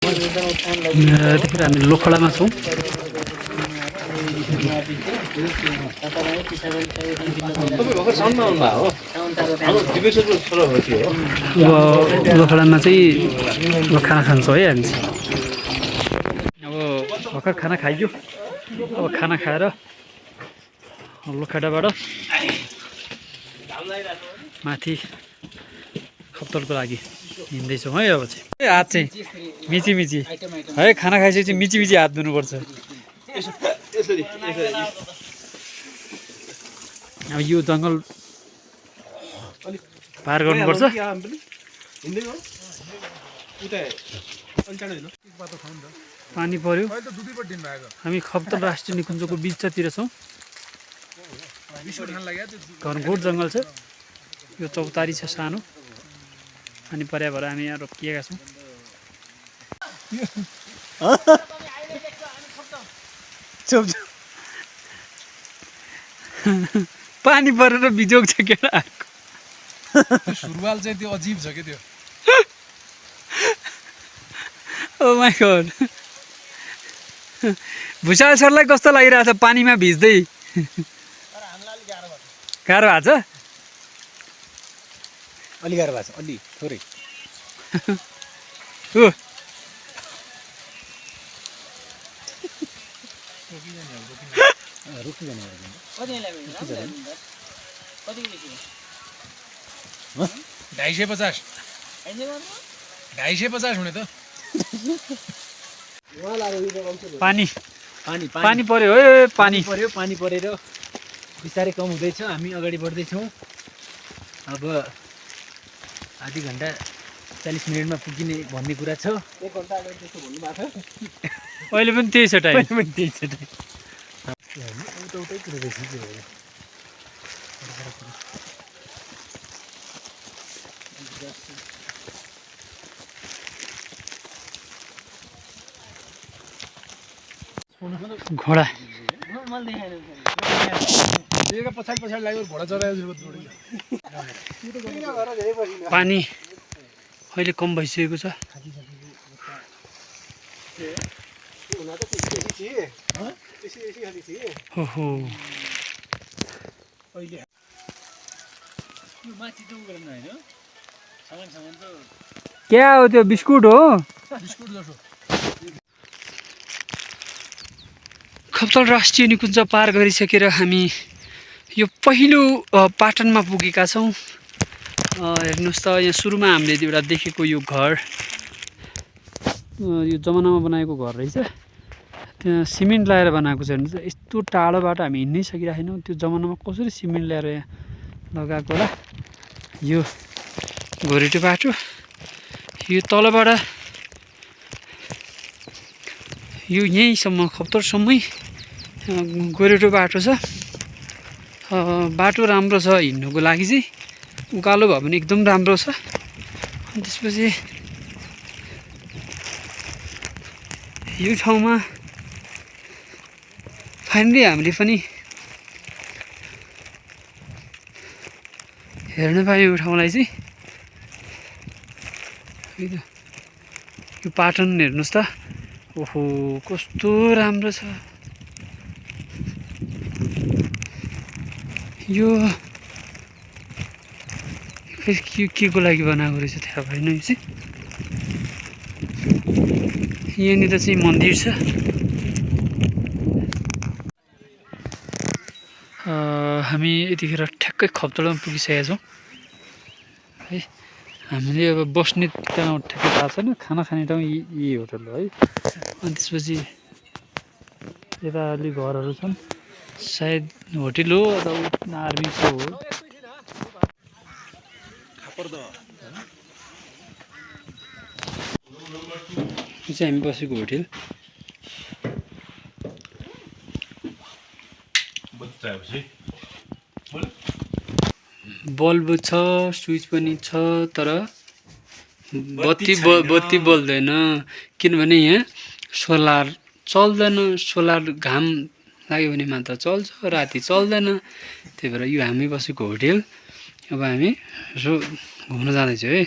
यतिखेर हामी लोखडामा छौँ। लोखडामा चाहिँ अब खाना खान्छौँ है हामी। अब भर्खर खाना खाइयो। अब खाना खाएर लोखडाबाट माथि खप्तरको लागि हिँड्दैछौँ है। अब चाहिँ हात चाहिँ मिची मिची है, खाना खाइसकेपछि मिची मिची हात धुनुपर्छ। अब यो जङ्गल पार गर्नुपर्छ। पानी पर्यो। हामी खप्तर राष्ट्रिय निकुञ्जको बिचतिर छौँ। घनघोर जङ्गल छ। यो चौतारी छ सानो। अनि पर्या भएर हामी यहाँ रोकिएका छौँ। पानी परेर बिजोग छ केटाहरूको। सुरुवाल चाहिँ त्यो अजीब छ के त्यो। Oh my God. भुषाल सरलाई कस्तो लागिरहेछ पानीमा भिज्दै? गाह्रो भएको छ? अलि गाह्रो भएको छ, अलि थोरै। $250 हुने त। पानी पानी पानी पर्यो है। पानी परेर बिस्तारै कम हुँदैछ। हामी अगाडि बढ्दैछौँ। अब आधी घन्टा 40 मिनटमा पुगिने भन्ने कुरा छ। 1 घन्टा अगाडि त्यस्तो भन्नुभएको थियो। अहिले पनि त्यही छ टाइम। घोडा पछाडि लाग्यो घोडा चढाएको। पानी अहिले कम भइसकेको छ। हो क्या हो त्यो? बिस्कुट हो? खप्तर राष्ट्रिय निकुञ्ज पार गरिसकेर हामी यो पहिलो पाटनमा पुगेका छौँ। हेर्नुहोस् त, यहाँ सुरुमा हामीले एउटा देखेको यो घर, यो जमानामा बनाएको घर रहेछ। त्यहाँ सिमेन्ट लगाएर बनाएको छ। हेर्नुहोस्, यस्तो टाढोबाट हामी हिँड्नै सकिरहेको छैनौँ। त्यो जमानामा कसरी सिमेन्ट ल्याएर यहाँ लगाएको होला। यो घोरेटो बाटो, यो तलबाट यो यहीँसम्म खप्तरसम्मै गोरेटो बाटो छ। बाटो राम्रो छ हिँड्नुको लागि चाहिँ। उकालो भए पनि एकदम राम्रो छ। अनि त्यसपछि यो ठाउँमा फाइनली हामीले पनि हेर्न पायौँ यो ठाउँलाई चाहिँ। यो पाटन हेर्नुहोस् त। ओहो, कस्तो राम्रो छ यो। के को लागि बनाएको रहेछ थाहा भएन। यो चाहिँ यहाँनिर चाहिँ मन्दिर छ। हामी यतिखेर ठ्याक्कै खप्तडमा पुगिसकेका छौँ है। हामीले अब बस्ने ठाउँ ठ्याक्कै थाहा छैन। खाना खाने ठाउँ यही होटल हो है। अनि त्यसपछि यता अलि घरहरू छन्। सायद होटल हो अथवा आर्मीको हो। यो चाहिँ हामी बसेको होटल। बल्ब छ, स्विच पनि छ, तर बत्ती बल्दैन। किनभने यहाँ सोलर चल्दैन। सोलर घाम लाग्यो भने मात्र चल्छ, राति चल्दैन। त्यही भएर यो हामी बसेको होटल। अब हामी यसो घुम्न जाँदैछौँ है।